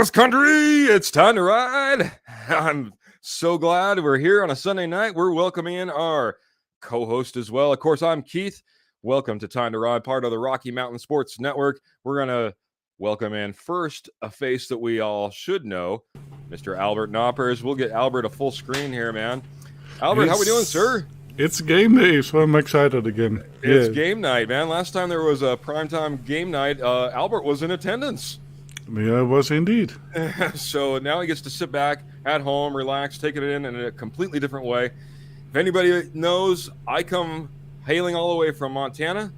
Cross country, it's time to ride. I'm so glad we're here on a Sunday night. We're welcoming in our co-host as well. Of course, I'm Keith. Welcome to Time to Ride, part of the Rocky Mountain Sports Network. We're going to welcome in first a face that we all should know, Mr. Albert Knoppers. We'll get Albert a full screen here, man. Albert, how we doing, sir? It's game day, so I'm excited again. It's game night, man. Last time there was a primetime game night, Albert was in attendance. Yeah, I was indeed. So now he gets to sit back at home, relax, take it in a completely different way. If anybody knows, I come hailing all the way from Montana.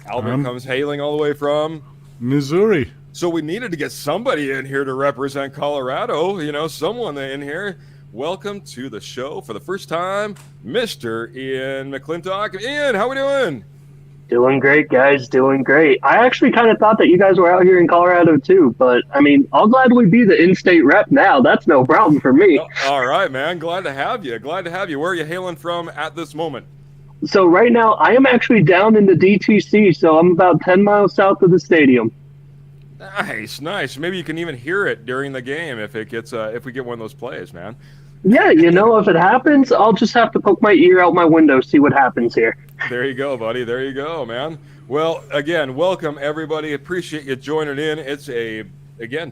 Albert comes hailing all the way from Missouri. So we needed to get somebody in here to represent Colorado, someone in here. Welcome to the show for the first time, Mr. Ian McClintock. Ian, how we doing? Doing great, guys. Doing great. I actually kind of thought that you guys were out here in Colorado too, but I mean, I'll gladly be the in-state rep now. That's no problem for me. All right, man. Glad to have you. Where are you hailing from at this moment? So right now, I am actually down in the DTC, so I'm about 10 miles south of the stadium. Nice. Maybe you can even hear it during the game if it gets if we get one of those plays, man. Yeah, if it happens, I'll just have to poke my ear out my window, see what happens here. There you go, buddy. There you go, man. Well, again, welcome, everybody. Appreciate you joining in. It's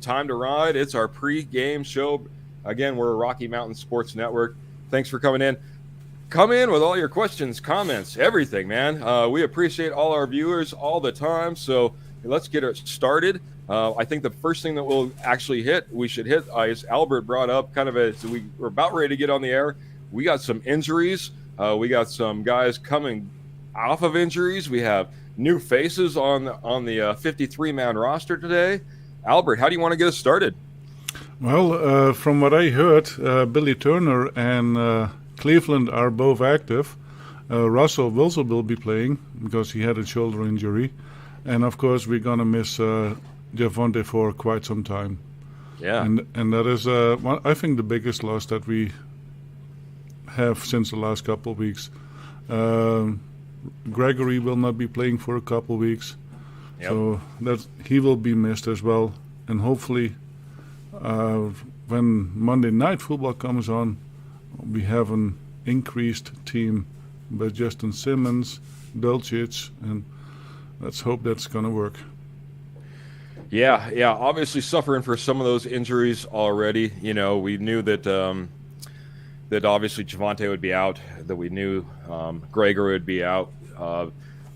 time to ride. It's our pre-game show. Again, we're a Rocky Mountain Sports Network. Thanks for coming in. Come in with all your questions, comments, everything, man. We appreciate all our viewers all the time, so let's get it started. I think the first thing that we should hit, as Albert brought up, kind of as we're about ready to get on the air, we got some injuries. We got some guys coming off of injuries. We have new faces on the 53-man roster today. Albert, how do you want to get us started? Well, from what I heard, Billy Turner and Cleveland are both active. Russell Wilson will be playing because he had a shoulder injury. And, of course, we're going to miss Javonte for quite some time. Yeah. And that is, I think, the biggest loss that we have since the last couple of weeks. Gregory will not be playing for a couple of weeks. Yep. So he will be missed as well. And hopefully when Monday Night Football comes on, we have an increased team by Justin Simmons, Dulcich, and let's hope that's going to work. Yeah. Obviously suffering for some of those injuries already. We knew that obviously Javonte would be out, that we knew Gregory would be out.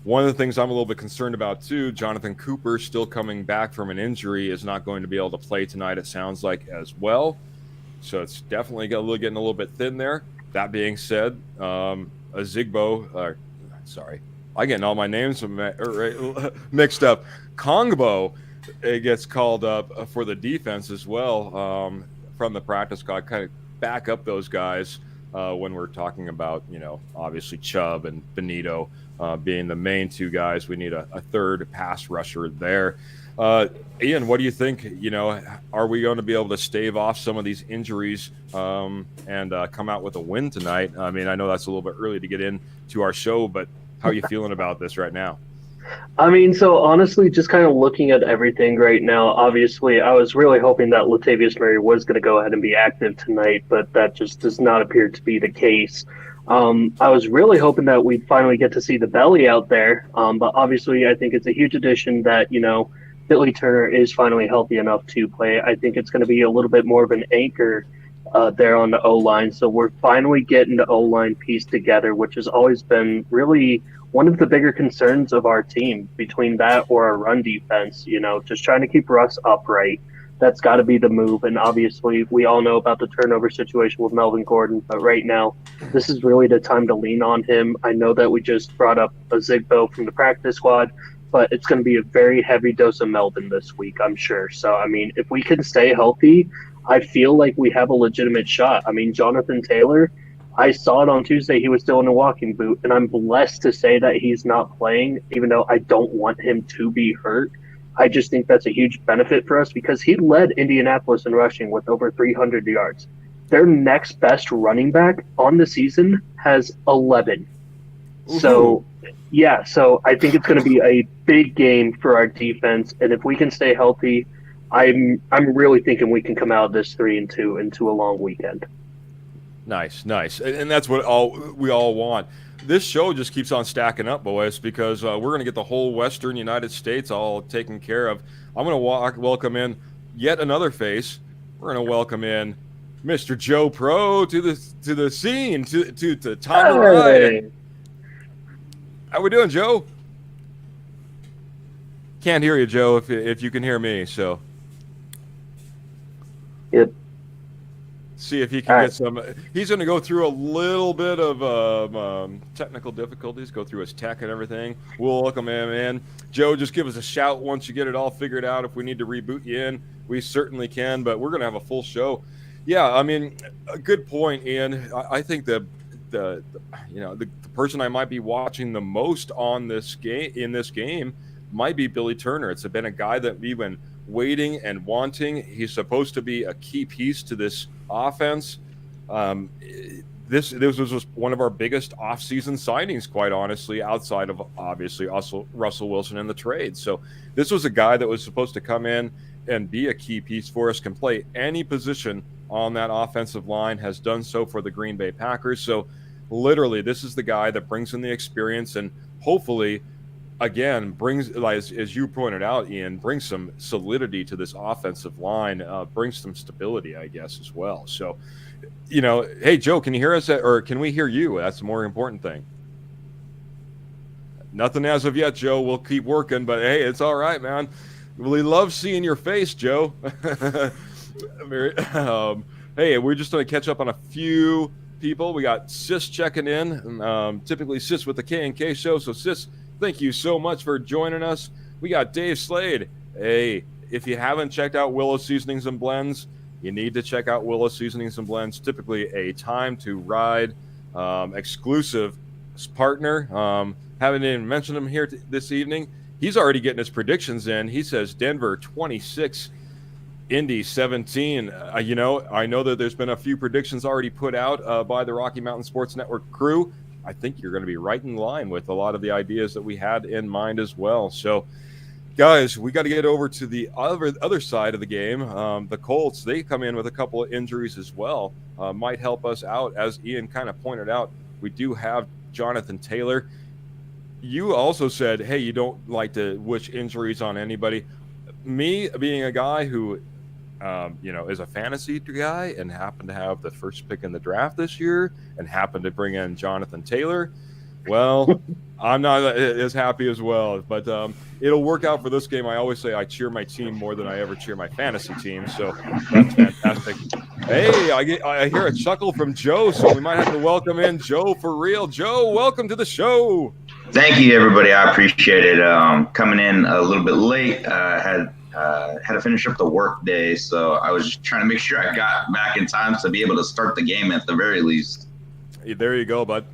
One of the things I'm a little bit concerned about too, Jonathan Cooper still coming back from an injury, is not going to be able to play tonight, it sounds like, as well. So it's definitely getting a little bit thin there. That being said, I'm getting all my names mixed up. Kongbo, it gets called up for the defense as well from the practice squad, kind of back up those guys when we're talking about, obviously Chubb and Benito being the main two guys. We need a third pass rusher there. Ian, what do you think? Are we going to be able to stave off some of these injuries and come out with a win tonight? I mean, I know that's a little bit early to get into our show, but how are you feeling about this right now? I mean, so honestly, just kind of looking at everything right now, obviously, I was really hoping that Latavius Murray was going to go ahead and be active tonight, but that just does not appear to be the case. I was really hoping that we'd finally get to see the belly out there, but obviously I think it's a huge addition that, Billy Turner is finally healthy enough to play. I think it's going to be a little bit more of an anchor there on the O-line, so we're finally getting the O-line piece together, which has always been really one of the bigger concerns of our team, between that or our run defense, just trying to keep Russ upright. That's got to be the move. And obviously, we all know about the turnover situation with Melvin Gordon, but right now, this is really the time to lean on him. I know that we just brought up a Zigbo from the practice squad, but it's going to be a very heavy dose of Melvin this week, I'm sure. So, I mean, if we can stay healthy, I feel like we have a legitimate shot. I mean, Jonathan Taylor, I saw it on Tuesday. He was still in a walking boot, and I'm blessed to say that he's not playing, even though I don't want him to be hurt. I just think that's a huge benefit for us because he led Indianapolis in rushing with over 300 yards. Their next best running back on the season has 11. Ooh. So I think it's going to be a big game for our defense, and if we can stay healthy, I'm really thinking we can come out of this 3-2 into a long weekend. Nice, and that's what we all want. This show just keeps on stacking up, boys, because we're going to get the whole Western United States all taken care of. I'm going to welcome in yet another face. We're going to welcome in Mr. Joe Pro to the scene, to Tom Ride. How we doing, Joe? Can't hear you, Joe. If you can hear me, so. Yep. See if he can get some. He's going to go through a little bit of technical difficulties, go through his tech and everything. We'll welcome him in. Joe, just give us a shout once you get it all figured out. If we need to reboot you in, we certainly can, but we're going to have a full show. Yeah, I mean, a good point, Ian. I think the person I might be watching the most in this game might be Billy Turner. It's been a guy that we've been waiting and wanting. He's supposed to be a key piece to this offense. This was one of our biggest offseason signings, quite honestly, outside of obviously Russell Wilson and the trade. So this was a guy that was supposed to come in and be a key piece for us, can play any position on that offensive line, has done so for the Green Bay Packers. So literally, this is the guy that brings in the experience and hopefully, again, brings, as you pointed out, Ian, brings some solidity to this offensive line, brings some stability, I guess, as well. So, hey, Joe, can you hear us, or can we hear you? That's the more important thing. Nothing as of yet, Joe. We'll keep working, but hey, it's all right, man. We love seeing your face, Joe. Hey, we're just going to catch up on a few people. We got Sis checking in, typically Sis with the K&K show. So, Sis, thank you so much for joining us. We got Dave Slade. Hey, if you haven't checked out Willow Seasonings and Blends, you need to check out Willow Seasonings and Blends. Typically a Time to Ride exclusive partner. Haven't even mentioned him here this evening. He's already getting his predictions in. He says Denver 26, Indy 17. I know that there's been a few predictions already put out by the Rocky Mountain Sports Network crew. I think you're going to be right in line with a lot of the ideas that we had in mind as well. So, guys, we got to get over to the other side of the game. The Colts, they come in with a couple of injuries as well. Might help us out. As Ian kind of pointed out, we do have Jonathan Taylor. You also said, hey, you don't like to wish injuries on anybody. Me, being a guy who is a fantasy guy and happened to have the first pick in the draft this year and happened to bring in Jonathan Taylor, well, I'm not as happy as well. But it'll work out for this game. I always say I cheer my team more than I ever cheer my fantasy team, so that's fantastic. Hey, I hear a chuckle from Joe, so we might have to welcome in Joe for real. Joe, welcome to the show. Thank you, everybody. I appreciate it. Coming in a little bit late. Had to finish up the work day, so I was just trying to make sure I got back in time to be able to start the game at the very least. There you go, bud.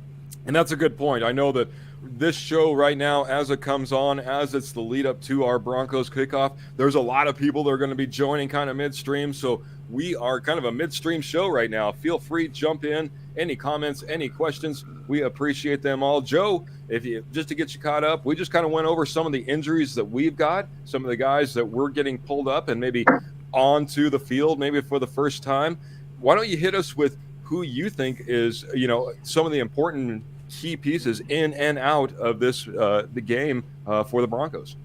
And that's a good point. I know that this show right now, as it comes on, as it's the lead up to our Broncos kickoff, there's a lot of people that are going to be joining kind of midstream. So we are kind of a midstream show right now. Feel free, jump in. Any comments, any questions, we appreciate them all. Joe, just to get you caught up, we just kind of went over some of the injuries that we've got, some of the guys that we're getting pulled up and maybe onto the field, maybe for the first time. Why don't you hit us with who you think is, some of the important key pieces in and out of this the game for the Broncos?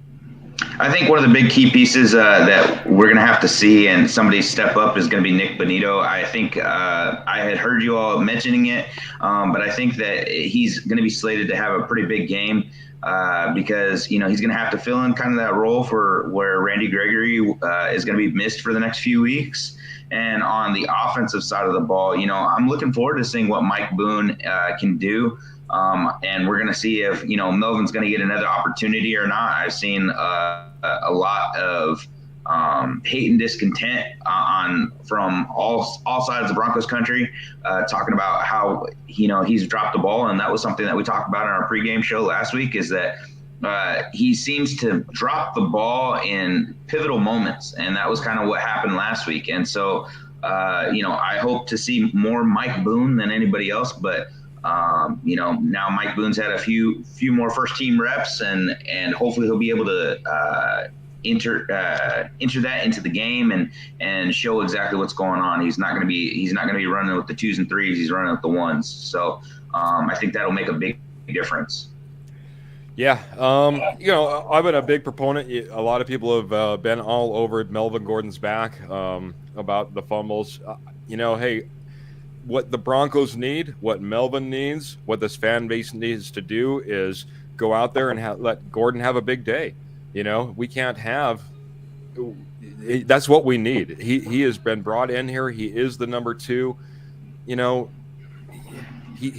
I think one of the big key pieces that we're going to have to see and somebody step up is going to be Nick Bonito. I think I had heard you all mentioning it, but I think that he's going to be slated to have a pretty big game because, he's going to have to fill in kind of that role for where Randy Gregory is going to be missed for the next few weeks. And on the offensive side of the ball, I'm looking forward to seeing what Mike Boone can do. And we're going to see if, Melvin's going to get another opportunity or not. I've seen a lot of hate and discontent from all sides of Broncos country, talking about how, he's dropped the ball. And that was something that we talked about in our pregame show last week, is that he seems to drop the ball in pivotal moments. And that was kind of what happened last week. And so, I hope to see more Mike Boone than anybody else, but now Mike Boone's had a few more first team reps and hopefully he'll be able to enter that into the game and show exactly what's going on. He's not going to be running with the 2s and 3s. He's running with the 1s. So I think that'll make a big difference. Yeah, I've been a big proponent. A lot of people have been all over Melvin Gordon's back about the fumbles. Hey, what the Broncos need, what Melvin needs, what this fan base needs to do is go out there and let Gordon have a big day. We can't have. That's what we need. He has been brought in here. He is the number 2. He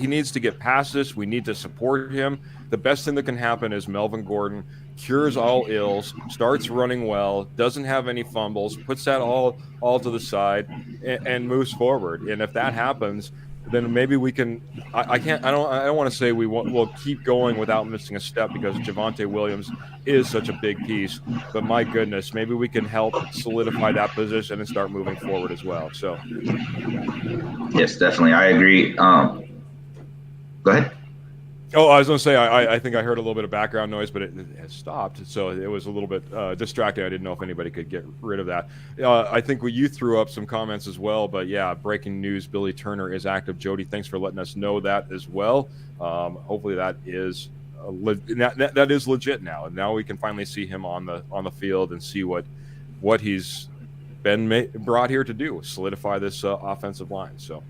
needs to get past this. We need to support him. The best thing that can happen is Melvin Gordon cures all ills, starts running well, doesn't have any fumbles, puts that all to the side, and moves forward. And if that happens, then maybe we can. I don't want to say we'll keep going without missing a step because Javonte Williams is such a big piece. But my goodness, maybe we can help solidify that position and start moving forward as well. So, yes, definitely, I agree. Go ahead. Oh, I was going to say, I think I heard a little bit of background noise, but it has stopped. So it was a little bit distracting. I didn't know if anybody could get rid of that. I think you threw up some comments as well. But yeah, breaking news, Billy Turner is active. Jody, thanks for letting us know that as well. Hopefully that is that is legit now. And now we can finally see him on the field and see what he's been brought here to do, solidify this offensive line. So,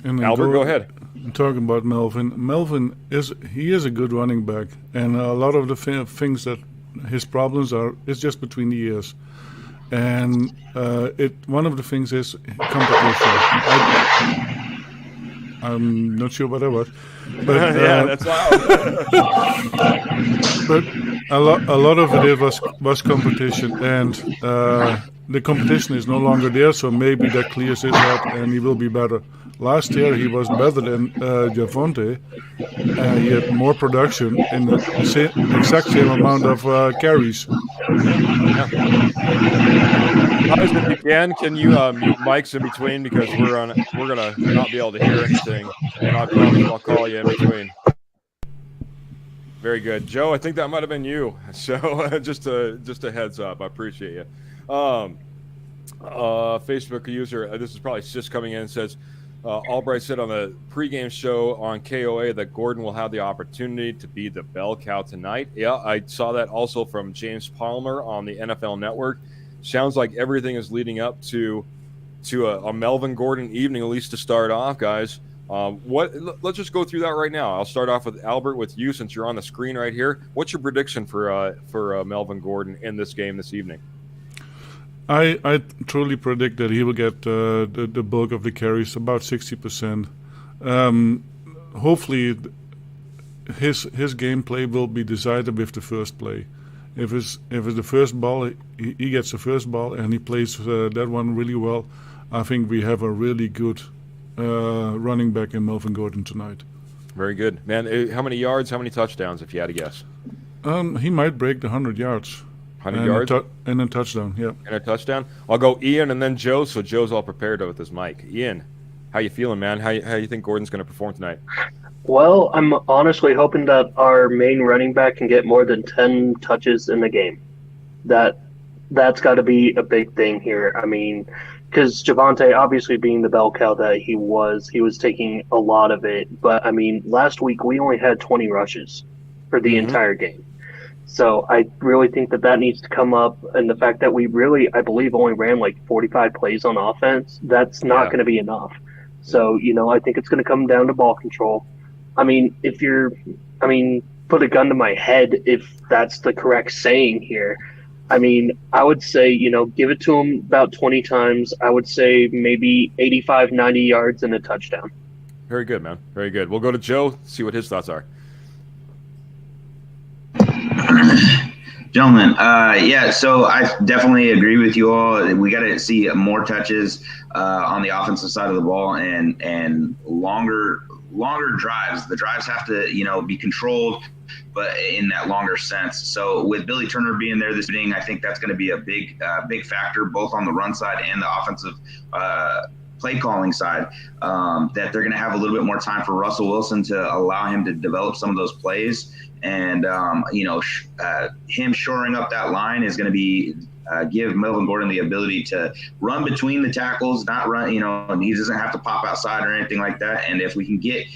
Albert, go ahead. Talking about Melvin is a good running back, and a lot of the things that his problems is just between the ears, and one of the things is competition. I'm not sure what that was, but yeah, that's loud. But a lot of it was competition, and the competition is no longer there, so maybe that clears it out, and he will be better. Last year he was better than Javonte. He had more production in the exact same amount of carries. Guys, if you can you mute mics in between because we're gonna not be able to hear anything, and I promise I'll call you in between. Very good, Joe. I think that might have been you. So just a heads up. I appreciate you. Facebook user, this is probably Sis coming in and says. Albright said on the pregame show on KOA that Gordon will have the opportunity to be the bell cow tonight. Yeah, I saw that also from James Palmer on the NFL Network. Sounds like everything is leading up to a Melvin Gordon evening, at least to start off, guys. Let's just go through that right now. I'll start off with Albert, with you, since you're on the screen right here. What's your prediction for Melvin Gordon in this game this evening? I truly predict that he will get the bulk of the carries, about 60%. Hopefully, his gameplay will be decided with the first play. If it's the first ball, he gets the first ball and he plays that one really well. I think we have a really good running back in Melvin Gordon tonight. Very good, man. How many yards? How many touchdowns? If you had to guess, he might break the 100 yards. 100 yards? And a touchdown, yeah. And a touchdown? I'll go Ian and then Joe, so Joe's all prepared with his mic. Ian, how you feeling, man? How you think Gordon's going to perform tonight? Well, I'm honestly hoping that our main running back can get more than 10 touches in the game. That's got to be a big thing here. I mean, because Javonte, obviously being the bell cow that he was taking a lot of it. But, I mean, last week we only had 20 rushes for the entire game. So I really think that needs to come up, and the fact that we really, I believe, only ran like 45 plays on offense, that's not going to be enough. So, I think it's going to come down to ball control. I mean, put a gun to my head if that's the correct saying here. I mean, I would say, give it to him about 20 times. I would say maybe 85, 90 yards and a touchdown. Very good, man. Very good. We'll go to Joe, see what his thoughts are. Gentlemen, so I definitely agree with you all. We got to see more touches on the offensive side of the ball and longer drives. The drives have to, be controlled, but in that longer sense. So with Billy Turner being there this evening, I think that's going to be a big factor, both on the run side and the offensive play calling side, that they're going to have a little bit more time for Russell Wilson to allow him to develop some of those plays. And, him shoring up that line is going to be give Melvin Gordon the ability to run between the tackles, not run, he doesn't have to pop outside or anything like that. And if we can get,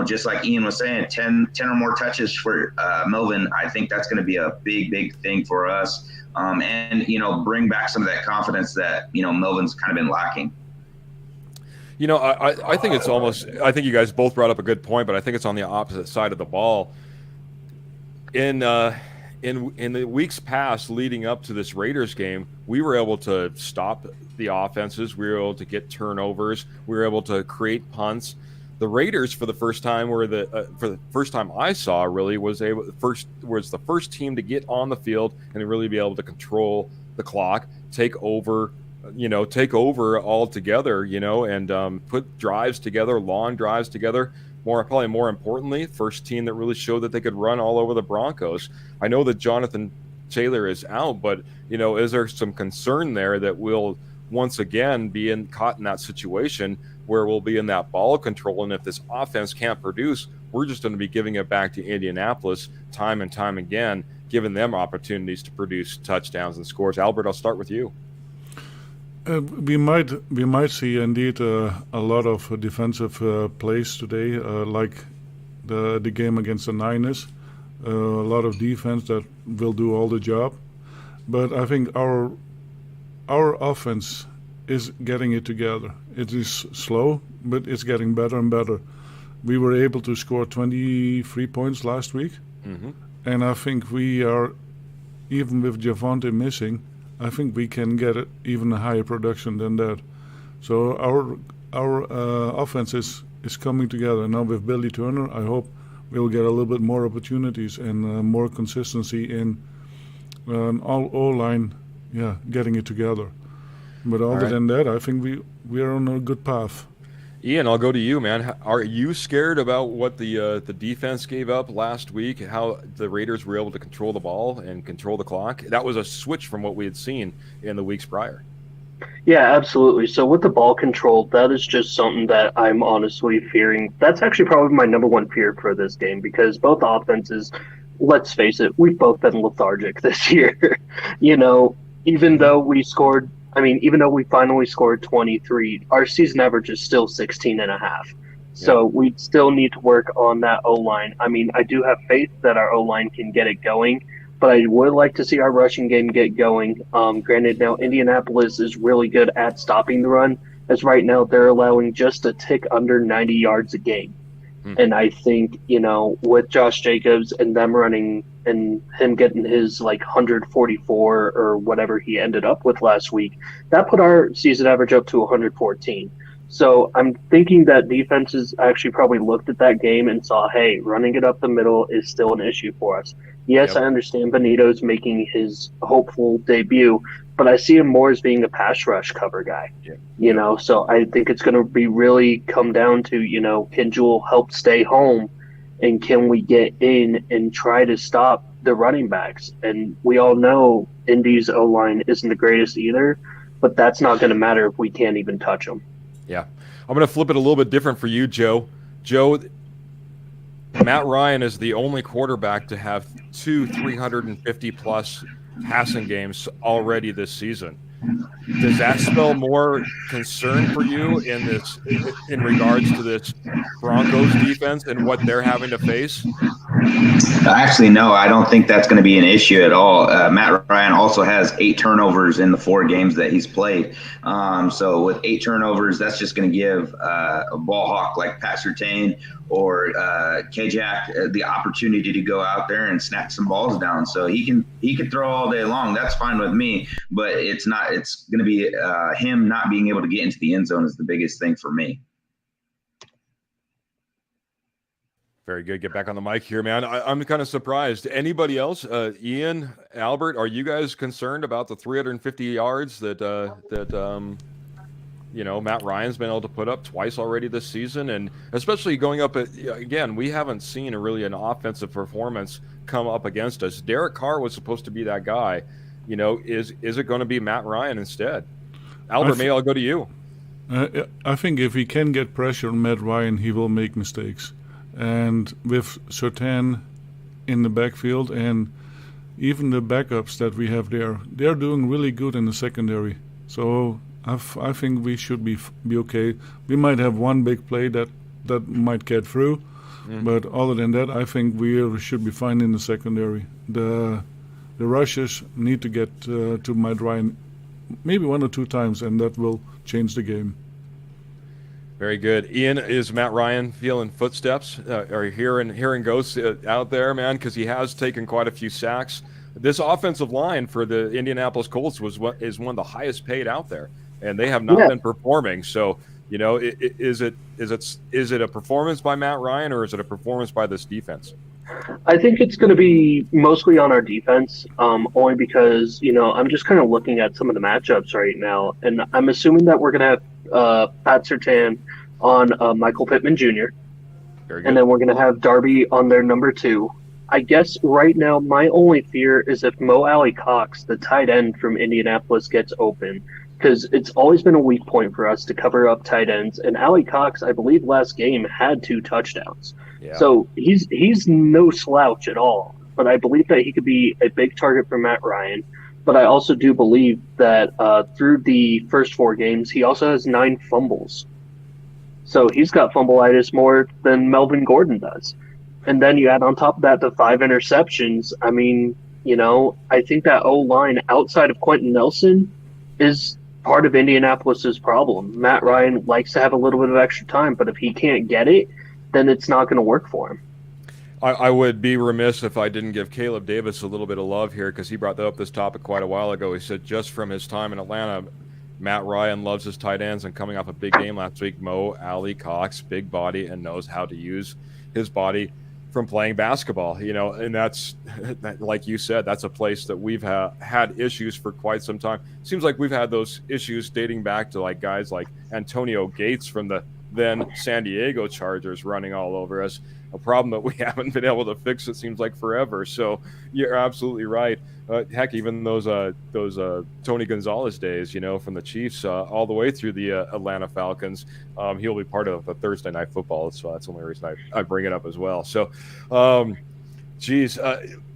just like Ian was saying, 10 or more touches for Melvin, I think that's going to be a big, big thing for us. And bring back some of that confidence that, Melvin's kind of been lacking. I think it's almost, I think you guys both brought up a good point, but I think it's on the opposite side of the ball. In the weeks past leading up to this Raiders game, we were able to stop the offenses. We were able to get turnovers. We were able to create punts. The Raiders, for the first time, for the first time I saw, really was the first team to get on the field and really be able to control the clock, take over altogether, and put drives together, long drives together. Probably more importantly, first team that really showed that they could run all over the Broncos. I know that Jonathan Taylor is out, but is there some concern there that we'll once again be caught in that situation where we'll be in that ball control, and if this offense can't produce, we're just going to be giving it back to Indianapolis time and time again, giving them opportunities to produce touchdowns and scores. Albert, I'll start with you. We might see indeed a lot of defensive plays today, like the game against the Niners. A lot of defense that will do all the job, but I think our offense is getting it together. It is slow, but it's getting better and better. We were able to score 23 points last week, and I think we are, even with Javonte missing, I think we can get even a higher production than that. So our offense is coming together now with Billy Turner. I hope we'll get a little bit more opportunities and more consistency in all line, getting it together. But other than that, I think we are on a good path. Ian, I'll go to you, man. Are you scared about what the defense gave up last week, how the Raiders were able to control the ball and control the clock? That was a switch from what we had seen in the weeks prior. Yeah, absolutely. So with the ball control, that is just something that I'm honestly fearing. That's actually probably my number one fear for this game, because both offenses, let's face it, we've both been lethargic this year. Even though we finally scored 23, our season average is still 16.5. So we still need to work on that O-line. I do have faith that our O-line can get it going, but I would like to see our rushing game get going. Granted, now Indianapolis is really good at stopping the run, as right now they're allowing just a tick under 90 yards a game. And I think, with Josh Jacobs and them running and him getting his 144 or whatever he ended up with last week, that put our season average up to 114. So I'm thinking that defenses actually probably looked at that game and saw, hey, running it up the middle is still an issue for us. Yes, I understand Benito's making his hopeful debut, but I see him more as being a pass rush cover guy. So I think it's going to be really come down to, can Jewel help stay home, and can we get in and try to stop the running backs? And we all know Indy's O-line isn't the greatest either, but that's not going to matter if we can't even touch them. Yeah. I'm going to flip it a little bit different for you, Joe. Joe, Matt Ryan is the only quarterback to have 2 350-plus passing games already this season. Does that spell more concern for you in regards to this Broncos defense and what they're having to face? Actually, no, I don't think that's going to be an issue at all. Matt Ryan also has 8 turnovers in the 4 games that he's played. So with 8 turnovers, that's just going to give a ball hawk like Pat Surtain or K-Jack the opportunity to go out there and snap some balls down. So he can throw all day long. That's fine with me, but it's going to be him not being able to get into the end zone is the biggest thing for me. Very good. Get back on the mic here, man. I'm kind of surprised. Anybody else? Ian, Albert, are you guys concerned about the 350 yards that Matt Ryan's been able to put up twice already this season? And especially going up again, we haven't seen an offensive performance come up against us. Derek Carr was supposed to be that guy. Is it going to be Matt Ryan instead? Albert, maybe I'll go to you. I think if he can get pressure on Matt Ryan, he will make mistakes. And with Surtain in the backfield and even the backups that we have there, they're doing really good in the secondary. So I think we should be okay. We might have one big play that might get through, but other than that, I think we should be fine in the secondary. The rushers need to get to Matt Ryan maybe 1 or 2 times, and that will change the game. Very good. Ian, is Matt Ryan feeling footsteps? Are you hearing ghosts out there, man? Because he has taken quite a few sacks. This offensive line for the Indianapolis Colts is one of the highest paid out there, and they have not been performing. So, is it a performance by Matt Ryan, or is it a performance by this defense? I think it's going to be mostly on our defense, only because, I'm just kind of looking at some of the matchups right now, and I'm assuming that we're going to have Pat Surtain on Michael Pittman Jr., and then we're going to have Darby on their number 2. I guess right now my only fear is if Mo Alley Cox, the tight end from Indianapolis, gets open, because it's always been a weak point for us to cover up tight ends, and Alley Cox, I believe last game, had 2 touchdowns. Yeah. So he's no slouch at all, but I believe that he could be a big target for Matt Ryan. But I also do believe that through the first 4 games, he also has 9 fumbles. So he's got fumbleitis more than Melvin Gordon does. And then you add on top of that the 5 interceptions. I mean, I think that O-line outside of Quentin Nelson is part of Indianapolis's problem. Matt Ryan likes to have a little bit of extra time, but if he can't get it, then it's not going to work for him. I would be remiss if I didn't give Caleb Davis a little bit of love here, because he brought up this topic quite a while ago. He said just from his time in Atlanta, Matt Ryan loves his tight ends, and coming off a big game last week, Mo Alley Cox, big body, and knows how to use his body from playing basketball, and that's, like you said, that's a place that we've had issues for quite some time. Seems like we've had those issues dating back to like guys like Antonio Gates from the then San Diego Chargers running all over us, a problem that we haven't been able to fix, it seems like, forever. So you're absolutely right. Heck, even those Tony Gonzalez days, from the Chiefs all the way through the Atlanta Falcons, he'll be part of the Thursday Night Football. So that's the only reason I bring it up as well. So,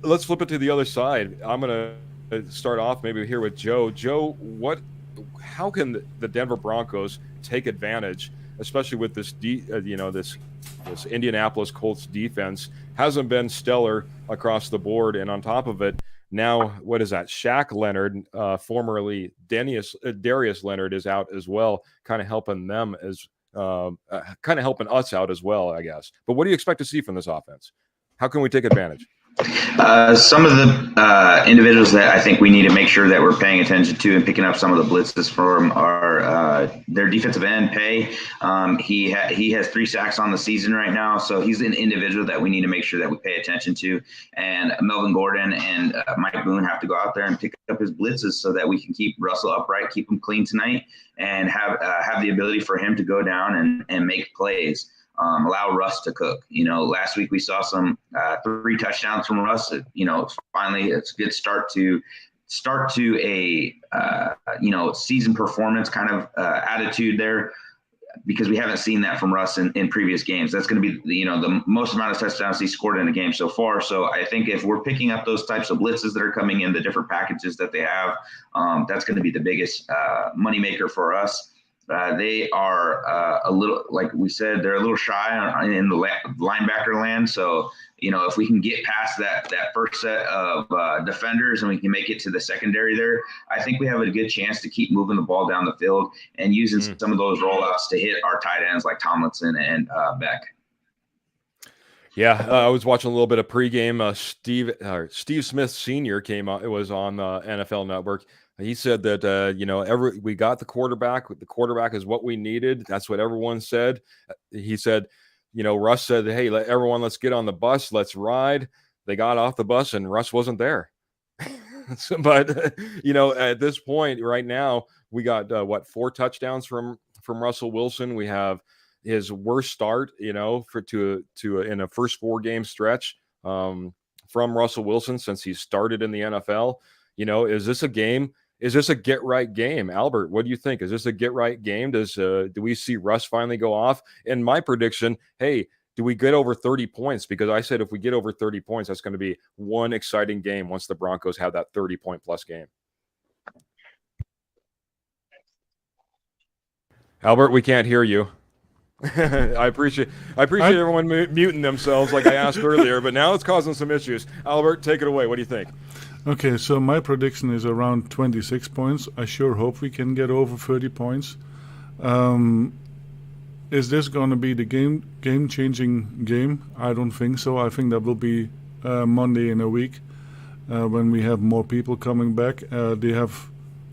let's flip it to the other side. I'm going to start off maybe here with Joe. Joe, how can the Denver Broncos take advantage, especially with this this Indianapolis Colts defense hasn't been stellar across the board, and on top of it, now what is that? Shaq Leonard, formerly Darius Leonard, is out as well, kind of helping them kind of helping us out as well, I guess. But what do you expect to see from this offense? How can we take advantage? Some of the individuals that I think we need to make sure that we're paying attention to and picking up some of the blitzes from are their defensive end, Pay. He has 3 sacks on the season right now, so he's an individual that we need to make sure that we pay attention to. And Melvin Gordon and Mike Boone have to go out there and pick up his blitzes so that we can keep Russell upright, keep him clean tonight, and have the ability for him to go down and make plays. Allow Russ to cook. Last week we saw some 3 touchdowns from Russ. Finally, it's a good start to a season performance kind of attitude there, because we haven't seen that from Russ in previous games. That's going to be the most amount of touchdowns he scored in a game so far. So I think if we're picking up those types of blitzes that are coming in, the different packages that they have, that's going to be the biggest moneymaker for us. They are a little, like we said, they're a little shy in the linebacker land. So, if we can get past that first set of defenders and we can make it to the secondary there, I think we have a good chance to keep moving the ball down the field and using some of those rollouts to hit our tight ends like Tomlinson and Beck. Yeah, I was watching a little bit of pregame. Steve Smith Sr. came out. It was on NFL Network. He said that, we got the quarterback. The quarterback is what we needed. That's what everyone said. He said, Russ said, hey, let's get on the bus. Let's ride. They got off the bus and Russ wasn't there. But, at this point right now, we got 4 touchdowns from Russell Wilson. We have his worst start, in a first 4-game stretch from Russell Wilson since he started in the NFL. Is this a game? is this a get right game? Albert, what do you think? Is this a get right game? Do we see Russ finally go off? And my prediction, hey, do we get over 30 points? Because I said if we get over 30 points, that's going to be one exciting game once the Broncos have that 30-point plus game. Albert, we can't hear you. I appreciate everyone muting themselves like I asked earlier, but now it's causing some issues. Albert, take it away. What do you think? Okay, so my prediction is around 26 points. I sure hope we can get over 30 points. Is this going to be the game-changing game? I don't think so. I think that will be Monday in a week when we have more people coming back. They have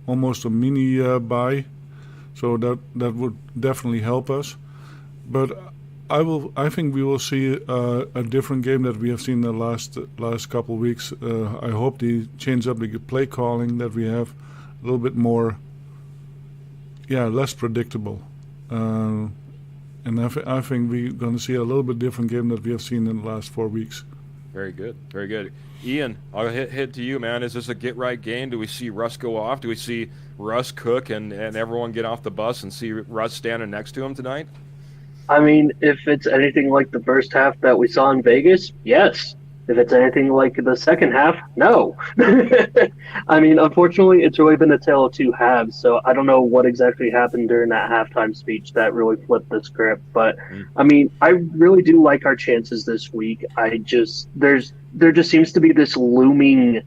almost a mini bye, so that would definitely help us. But I think we will see a different game that we have seen the last couple of weeks. I hope they change up the play calling, that we have a little bit more, less predictable. And I think we're going to see a little bit different game that we have seen in the last 4 weeks. Very good. Very good. Ian, I'll hit to you, man. Is this a get-right game? Do we see Russ go off? Do we see Russ cook and everyone get off the bus and see Russ standing next to him tonight? I mean, if it's anything like the first half that we saw in Vegas, yes. If it's anything like the second half, no. I mean, unfortunately, it's really been a tale of two halves, so I don't know what exactly happened during that halftime speech that really flipped the script. But, I mean, I really do like our chances this week. There just seems to be this looming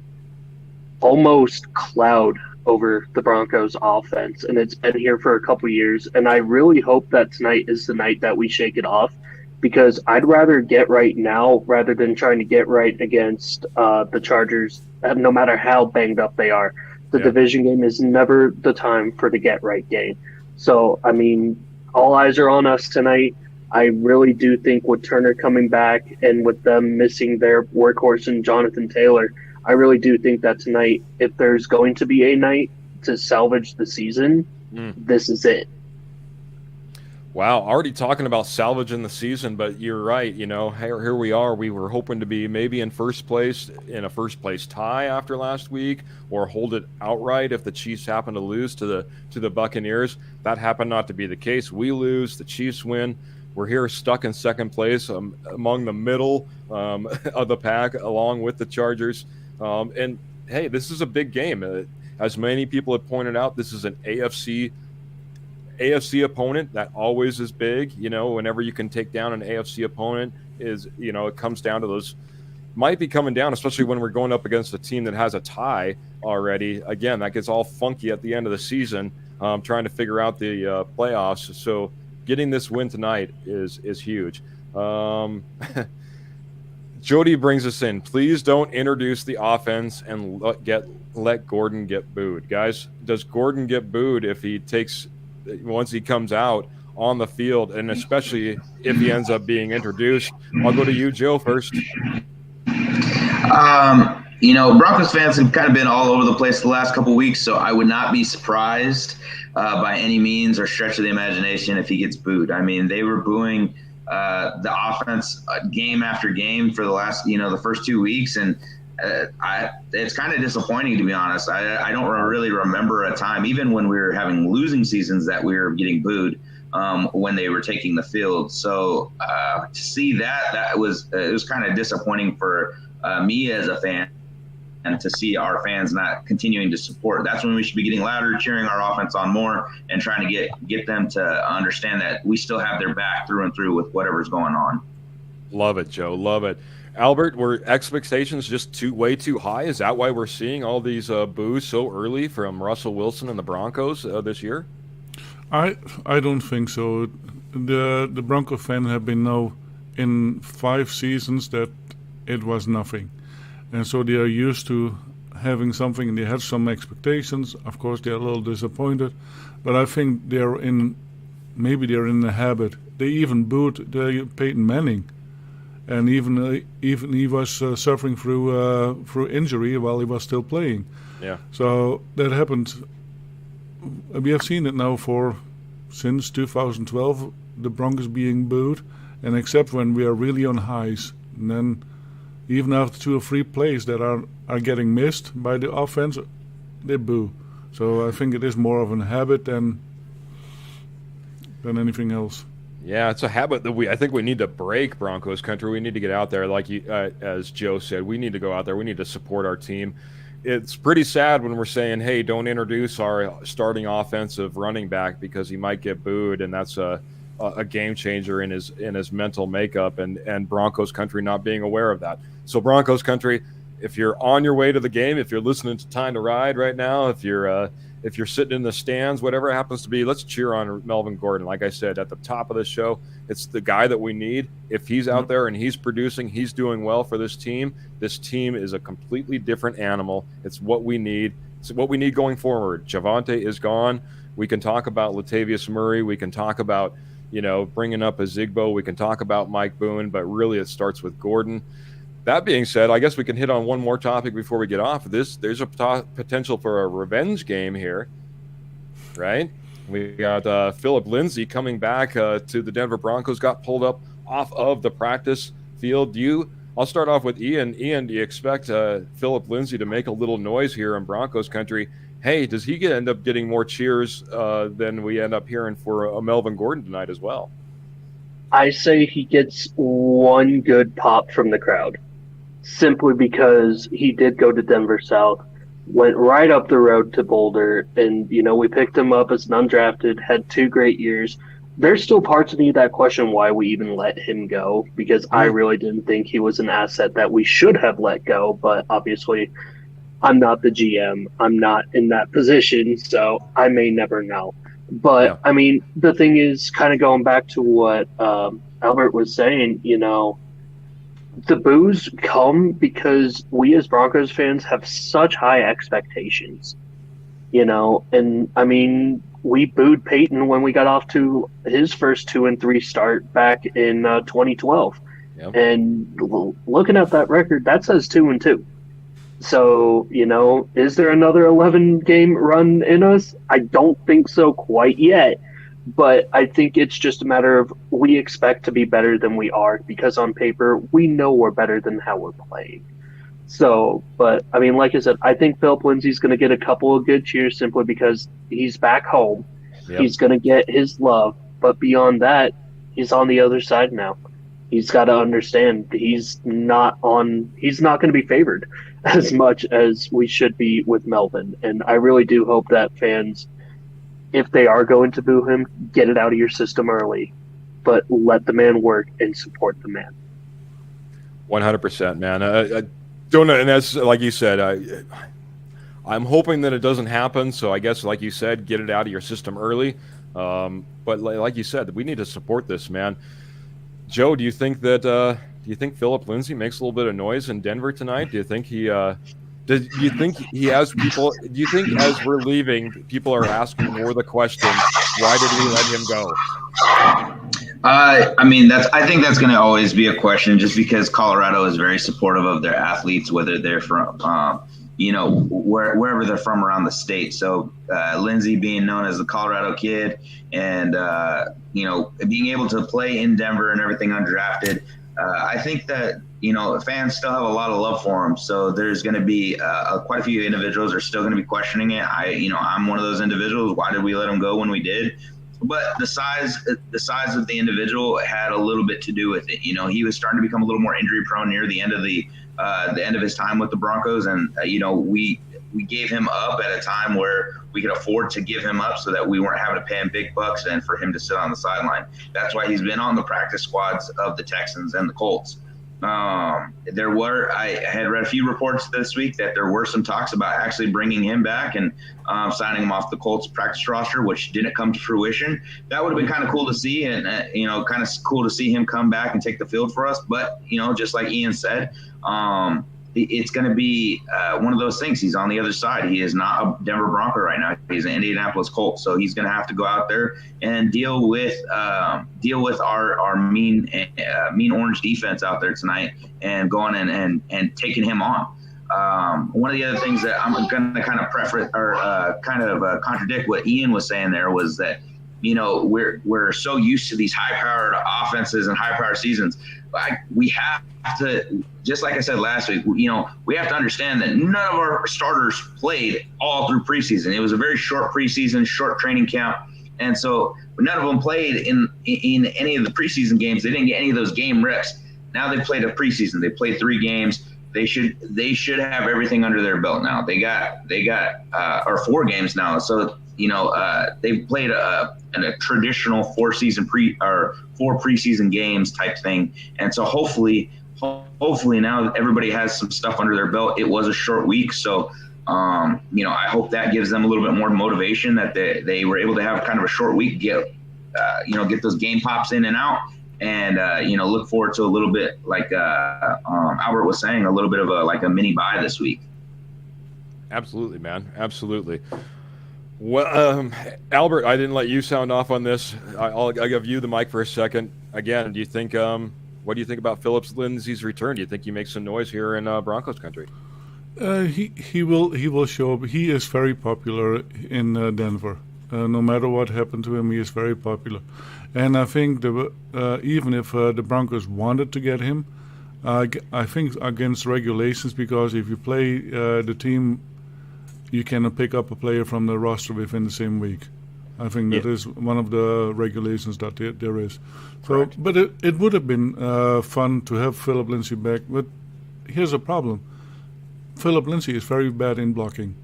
almost cloud over the Broncos offense, and it's been here for a couple years, and I really hope that tonight is the night that we shake it off, because I'd rather get right now rather than trying to get right against the Chargers, no matter how banged up they are. The division game is never the time for the get right game. So, I mean, all eyes are on us tonight. I really do think with Turner coming back and with them missing their workhorse in Jonathan Taylor, I really do think that tonight, if there's going to be a night to salvage the season, this is it. Wow, already talking about salvaging the season, but you're right. You know, here we are. We were hoping to be maybe in first place, in a first-place tie after last week, or hold it outright if the Chiefs happen to lose to the Buccaneers. That happened not to be the case. We lose, the Chiefs win. We're here stuck in second place among the middle of the pack, along with the Chargers. And, hey, this is a big game. As many people have pointed out, this is an AFC opponent that always is big. You know, whenever you can take down an AFC opponent, it comes down to those, might be coming down, especially when we're going up against a team that has a tie already. Again, that gets all funky at the end of the season, trying to figure out the playoffs. So getting this win tonight is huge. Jody brings us in. Please don't introduce the offense and let Gordon get booed. Guys, does Gordon get booed once he comes out on the field, and especially if he ends up being introduced? I'll go to you, Joe, first. Broncos fans have kind of been all over the place the last couple of weeks, so I would not be surprised by any means or stretch of the imagination if he gets booed. I mean, they were booing the offense game after game for the last, the first 2 weeks, and it's kind of disappointing, to be honest. I don't really remember a time, even when we were having losing seasons, that we were getting booed when they were taking the field. So to see that it was kind of disappointing for me as a fan, and to see our fans not continuing to support. That's when we should be getting louder, cheering our offense on more, and trying to get them to understand that we still have their back through and through with whatever's going on. Love it, Joe. Love it. Albert, were expectations just way too high? Is that why we're seeing all these boos so early from Russell Wilson and the Broncos this year? I don't think so. The Bronco fans have been now in 5 seasons that it was nothing. And so they are used to having something, and they have some expectations. Of course, they're a little disappointed, but I think they're in the habit. They even booed Peyton Manning, and even he was suffering through injury while he was still playing. Yeah. So that happened. We have seen it now since 2012, the Broncos being booed, and except when we are really on highs, and then even after 2 or 3 plays that are getting missed by the offense, they boo. So I think it is more of a habit than anything else. Yeah, it's a habit that I think we need to break, Broncos country. We need to get out there, like as Joe said, we need to go out there. We need to support our team. It's pretty sad when we're saying, hey, don't introduce our starting offensive running back because he might get booed, and that's a game changer in his mental makeup, and Broncos country not being aware of that. So Broncos country, if you're on your way to the game, if you're listening to Time to Ride right now, if you're sitting in the stands, whatever it happens to be, let's cheer on Melvin Gordon. Like I said at the top of the show, it's the guy that we need. If he's out there and he's producing, he's doing well for this team. This team is a completely different animal. It's what we need. It's what we need going forward. Javonte is gone. We can talk about Latavius Murray. We can talk about, bringing up a Zigbo. We can talk about Mike Boone, but really it starts with Gordon. That being said, I guess we can hit on one more topic before we get off of this. There's a potential for a revenge game here, right? We got Phillip Lindsay coming back to the Denver Broncos, got pulled up off of the practice field. I'll start off with Ian. Ian, do you expect Phillip Lindsay to make a little noise here in Broncos country? Hey, does he end up getting more cheers than we end up hearing for Melvin Gordon tonight as well? I say he gets one good pop from the crowd, simply because he did go to Denver South, went right up the road to Boulder, and, we picked him up as an undrafted, had 2 great years. There's still parts of me that question why we even let him go, because I really didn't think he was an asset that we should have let go, but obviously I'm not the GM. I'm not in that position, so I may never know. But, yeah. I mean, the thing is, kind of going back to what Albert was saying, the boos come because we as Broncos fans have such high expectations, and I mean, we booed Peyton when we got off to his first 2-3 start back in 2012. Yep. And looking at that record, that says 2-2. So, is there another 11-game run in us? I don't think so quite yet. But I think it's just a matter of we expect to be better than we are, because on paper, we know we're better than how we're playing. So, but, I mean, like I said, I think Phillip Lindsay's going to get a couple of good cheers simply because he's back home. Yep. He's going to get his love. But beyond that, he's on the other side now. He's got to understand he's not going to be favored as much as we should be with Melvin. And I really do hope that fans, if they are going to boo him, get it out of your system early, but let the man work and support the man. 100%, man. I don't know, and that's like you said. I'm hoping that it doesn't happen. So I guess, like you said, get it out of your system early. But like you said, we need to support this man. Joe, do you think Phillip Lindsay makes a little bit of noise in Denver tonight? Do you think he? Do you think he has people? Do you think as we're leaving, people are asking more the question, why did we let him go? I mean, I think that's going to always be a question, just because Colorado is very supportive of their athletes, whether they're from, wherever they're from around the state. So Lindsay being known as the Colorado kid, and being able to play in Denver and everything undrafted, I think that fans still have a lot of love for him. So there's going to be quite a few individuals are still going to be questioning it. I'm one of those individuals. Why did we let him go when we did? But the size of the individual had a little bit to do with it. He was starting to become a little more injury prone near the end of the end of his time with the Broncos, and we gave him up at a time where we could afford to give him up, so that we weren't having to pay him big bucks and for him to sit on the sideline. That's why he's been on the practice squads of the Texans and the Colts. I had read a few reports this week that there were some talks about actually bringing him back and signing him off the Colts practice roster, which didn't come to fruition. That would have been kind of cool to see, and kind of cool to see him come back and take the field for us. But just like Ian said, it's going to be one of those things. He's on the other side. He is not a Denver Bronco right now. He's an Indianapolis Colt. So he's going to have to go out there and deal with our mean orange defense out there tonight, and going and taking him on. One of the other things that I'm going to kind of contradict what Ian was saying there was that we're so used to these high-powered offenses and high-powered seasons. We have to, just like I said last week, we have to understand that none of our starters played all through preseason. It was a very short preseason, short training camp, and so none of them played in any of the preseason games. They didn't get any of those game reps. Now they played a preseason. They played 3 games. They should have everything under their belt now. They got or 4 games now. So they've played a traditional 4 preseason games type thing. And so hopefully now everybody has some stuff under their belt. It was a short week, so I hope that gives them a little bit more motivation that they were able to have kind of a short week, get those game pops in and out. And, look forward to a little bit, like Albert was saying, a little bit of a mini bye this week. Absolutely, man. Absolutely. Well, Albert, I didn't let you sound off on this. I'll give you the mic for a second. Again, do you think what do you think about Phillip Lindsay's return? Do you think he makes some noise here in Broncos country? He will show up. He is very popular in Denver. No matter what happened to him, he is very popular. And I think even if the Broncos wanted to get him, I think against regulations, because if you play the team, you cannot pick up a player from the roster within the same week. I think that is one of the regulations that there is. So, correct. But it would have been fun to have Phillip Lindsay back. But here's a problem: Phillip Lindsay is very bad in blocking,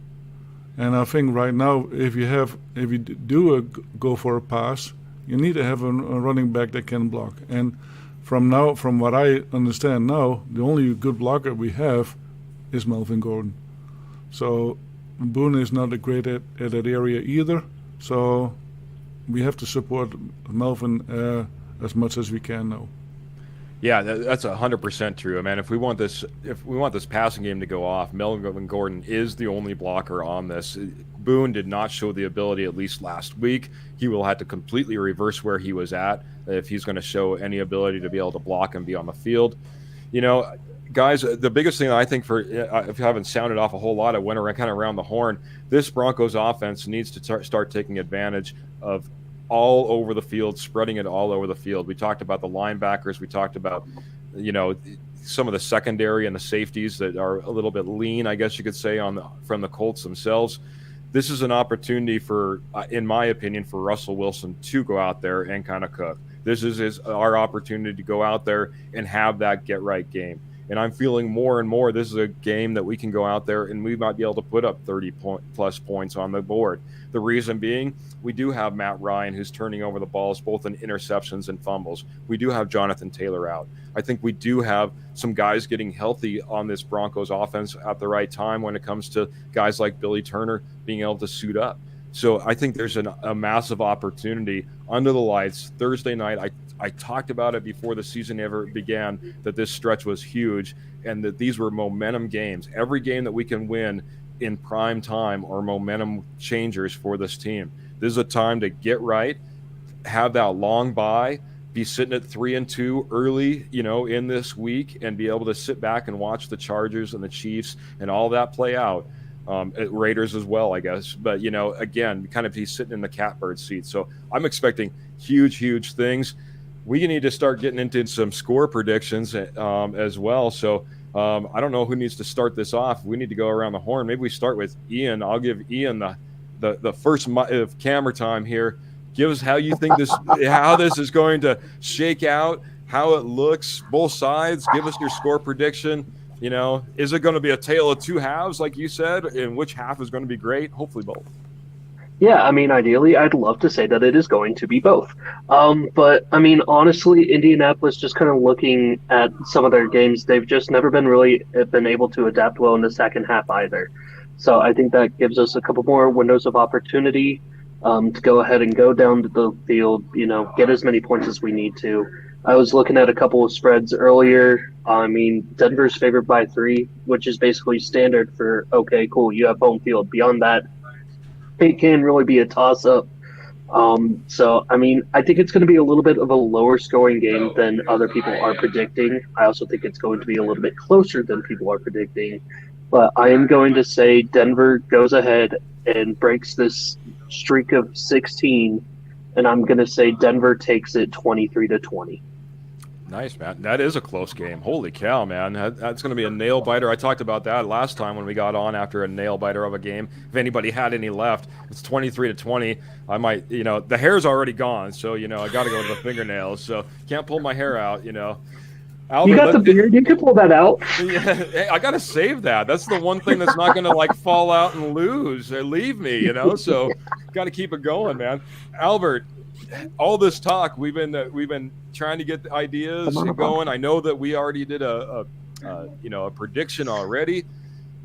and I think right now, if you do go for a pass, you need to have a running back that can block. And from what I understand now, the only good blocker we have is Melvin Gordon. So Boone is not great at that area either. So we have to support Melvin as much as we can now. Yeah, that's 100% true, man. If we want this passing game to go off, Melvin Gordon is the only blocker on this. Boone did not show the ability, at least last week. He will have to completely reverse where he was at if he's going to show any ability to be able to block and be on the field. Guys, the biggest thing I think if you haven't sounded off a whole lot, I went around the horn. This Broncos offense needs to start taking advantage of all over the field, spreading it all over the field. We talked about the linebackers. We talked about, some of the secondary and the safeties that are a little bit lean, I guess you could say, from the Colts themselves. This is an opportunity in my opinion, for Russell Wilson to go out there and kind of cook. This is our opportunity to go out there and have that get-right game. And I'm feeling more and more this is a game that we can go out there and we might be able to put up 30-plus points on the board. The reason being, we do have Matt Ryan, who's turning over the balls both in interceptions and fumbles. We do have Jonathan Taylor out. I think we do have some guys getting healthy on this Broncos offense at the right time when it comes to guys like Billy Turner being able to suit up. So I think there's a massive opportunity under the lights Thursday night. I talked about it before the season ever began, that this stretch was huge and that these were momentum games. Every game that we can win in prime time are momentum changers for this team. This is a time to get right, have that long bye, be sitting at 3-2 early, in this week, and be able to sit back and watch the Chargers and the Chiefs and all that play out. Raiders as well, I guess. But, again, kind of be sitting in the catbird seat. So I'm expecting huge things. We need to start getting into some score predictions as well. So I don't know who needs to start this off. We need to go around the horn. Maybe we start with Ian. I'll give Ian the first camera time here. Give us how you think how this is going to shake out, how it looks, both sides. Give us your score prediction. Is it going to be a tale of two halves, like you said, and which half is going to be great? Hopefully both. Yeah, ideally, I'd love to say that it is going to be both. But, honestly, Indianapolis, just kind of looking at some of their games, they've just never been able to adapt well in the second half either. So I think that gives us a couple more windows of opportunity to go ahead and go down to the field, get as many points as we need to. I was looking at a couple of spreads earlier. Denver's favored by 3, which is basically standard for, okay, cool, you have home field. Beyond that, it can really be a toss-up. So, I think it's going to be a little bit of a lower scoring game than other people are predicting. I also think it's going to be a little bit closer than people are predicting. But I am going to say Denver goes ahead and breaks this streak of 16 and I'm going to say Denver takes it 23-20. Nice, man. That is a close game. Holy cow, man. That's going to be a nail biter. I talked about that last time when we got on after a nail biter of a game. If anybody had any left, it's 23-20. I might, the hair's already gone, so, I got to go to the fingernails. So can't pull my hair out, Albert, you got the beard. You can pull that out. Yeah, hey, I got to save that. That's the one thing that's not going to fall out and lose or leave me, So got to keep it going, man. Albert, all this talk, we've been trying to get the ideas going. I know that we already did a prediction already,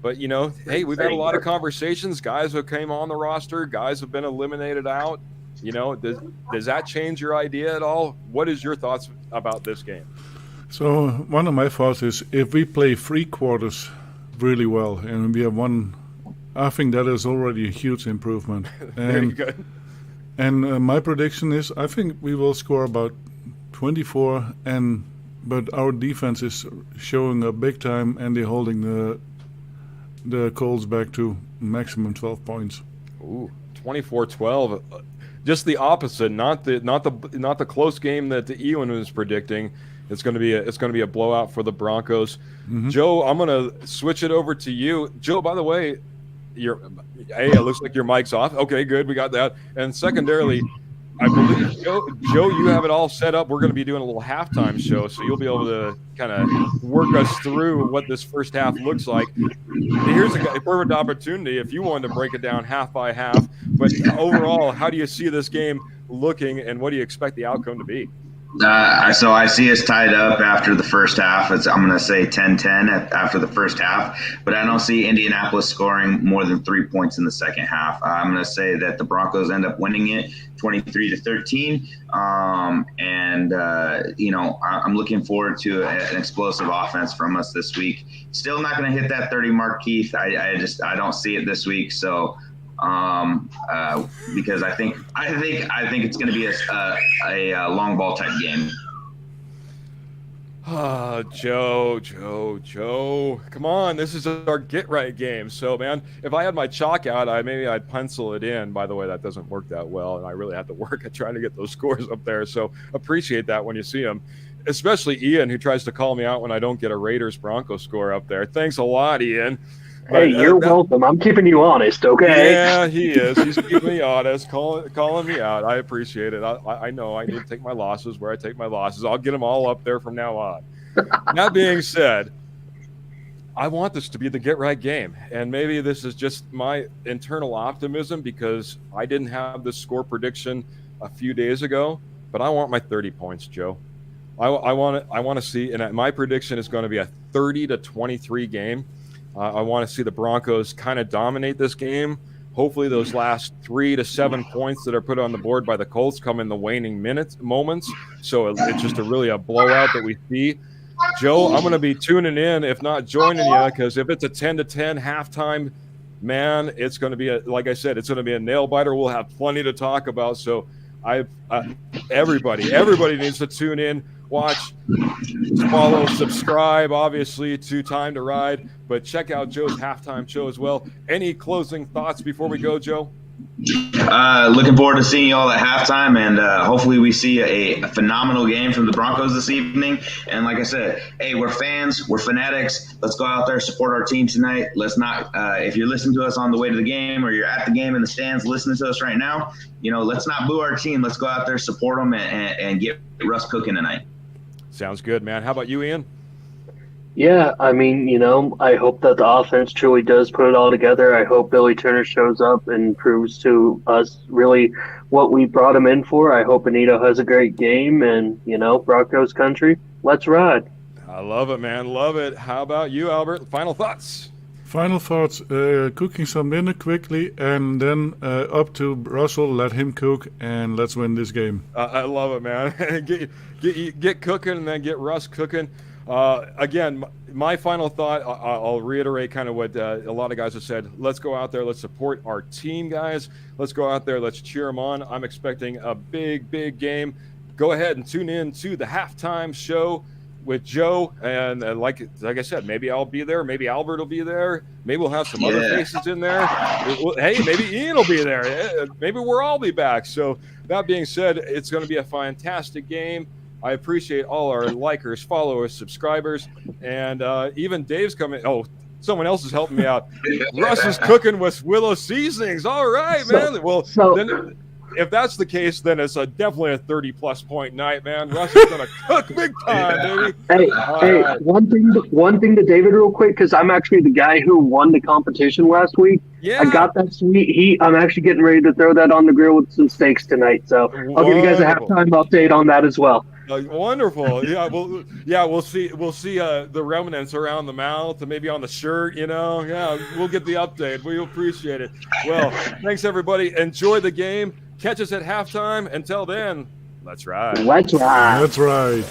but hey, we've had a lot of conversations. Guys who came on the roster, guys have been eliminated out. Does that change your idea at all? What is your thoughts about this game? So one of my thoughts is if we play 3 quarters really well and we have won, I think that is already a huge improvement. Very good. And my prediction is I think we will score about 24, but our defense is showing up big time, and they're holding the Colts back to maximum 12 points. Ooh, 24-12. Just the opposite. Not the close game that the Ewan was predicting. It's going to be a blowout for the Broncos. Mm-hmm. Joe, I'm going to switch it over to you. Joe, by the way, it looks like your mic's off. Okay, good. We got that. And secondarily, I believe, Joe, you have it all set up. We're going to be doing a little halftime show, so you'll be able to kind of work us through what this first half looks like. Here's a perfect opportunity if you wanted to break it down half by half. But overall, how do you see this game looking, and what do you expect the outcome to be? So I see us tied up after the first half. I'm going to say 10-10 after the first half, but I don't see Indianapolis scoring more than 3 points in the second half. I'm going to say that the Broncos end up winning it 23-13. I'm looking forward to an explosive offense from us this week. Still not going to hit that 30 mark, Keith. I don't see it this week. So, because I think it's going to be a long ball type game. Joe, come on! This is our get right game. So, man, if I had my chalk out, I'd pencil it in. By the way, that doesn't work that well, and I really have to work at trying to get those scores up there. So, appreciate that when you see them, especially Ian, who tries to call me out when I don't get a Raiders Broncos score up there. Thanks a lot, Ian. Hey, you're welcome. I'm keeping you honest, okay? Yeah, he is. He's keeping me honest, calling me out. I appreciate it. I know I need to take my losses where I take my losses. I'll get them all up there from now on. That being said, I want this to be the get-right game. And maybe this is just my internal optimism because I didn't have this score prediction a few days ago, but I want my 30 points, Joe. I want to see, and my prediction is going to be a 30-23 game. I want to see the Broncos kind of dominate this game. Hopefully those last 3 to 7 points that are put on the board by the Colts come in the waning moments. So it's just a blowout that we see. Joe, I'm going to be tuning in, if not joining you, because if it's a 10-10 halftime, man, it's going to be like I said, it's going to be a nail biter. We'll have plenty to talk about. So everybody needs to tune in. Watch, follow, subscribe, obviously, to Time to Ride, but check out Joe's halftime show as well. Any closing thoughts before we go, Joe? Looking forward to seeing you all at halftime, and hopefully we see a phenomenal game from the Broncos this evening. And like I said, hey, we're fans, we're fanatics. Let's go out there, support our team tonight. Let's not, if you're listening to us on the way to the game or you're at the game in the stands listening to us right now, let's not boo our team. Let's go out there, support them, and get Russ cooking tonight. Sounds good, man. How about you, Ian? Yeah, I hope that the offense truly does put it all together. I hope Billy Turner shows up and proves to us really what we brought him in for. I hope Benito has a great game, and, Broncos country, let's ride. I love it, man. Love it. How about you, Albert? Final thoughts? Cooking some dinner quickly, and then up to Russell, let him cook, and let's win this game. I love it, man. get cooking and then get Russ cooking. Again, my final thought, I'll reiterate kind of what a lot of guys have said. Let's go out there. Let's support our team, guys. Let's go out there. Let's cheer them on. I'm expecting a big, big game. Go ahead and tune in to the halftime show with Joe, and like I said, maybe I'll be there, maybe Albert will be there, maybe we'll have some other faces in there. Hey, maybe Ian will be there, maybe we'll all be back. So that being said, it's going to be a fantastic game. I appreciate all our likers, followers, subscribers, and even Dave's coming. Oh, someone else is helping me out. Russ is cooking with Willow seasonings. All right, man. Well, then if that's the case, then it's definitely a 30-plus point night, man. Russ is going to cook big time, baby. Hey, right. One thing to David real quick, because I'm actually the guy who won the competition last week. Yeah. I got that sweet heat. I'm actually getting ready to throw that on the grill with some steaks tonight. So I'll give you guys a halftime update on that as well. Wonderful. Yeah, we'll see the remnants around the mouth and maybe on the shirt, Yeah, we'll get the update. We appreciate it. Well, thanks everybody. Enjoy the game. Catch us at halftime. Until then, let's ride. Let's ride. That's right.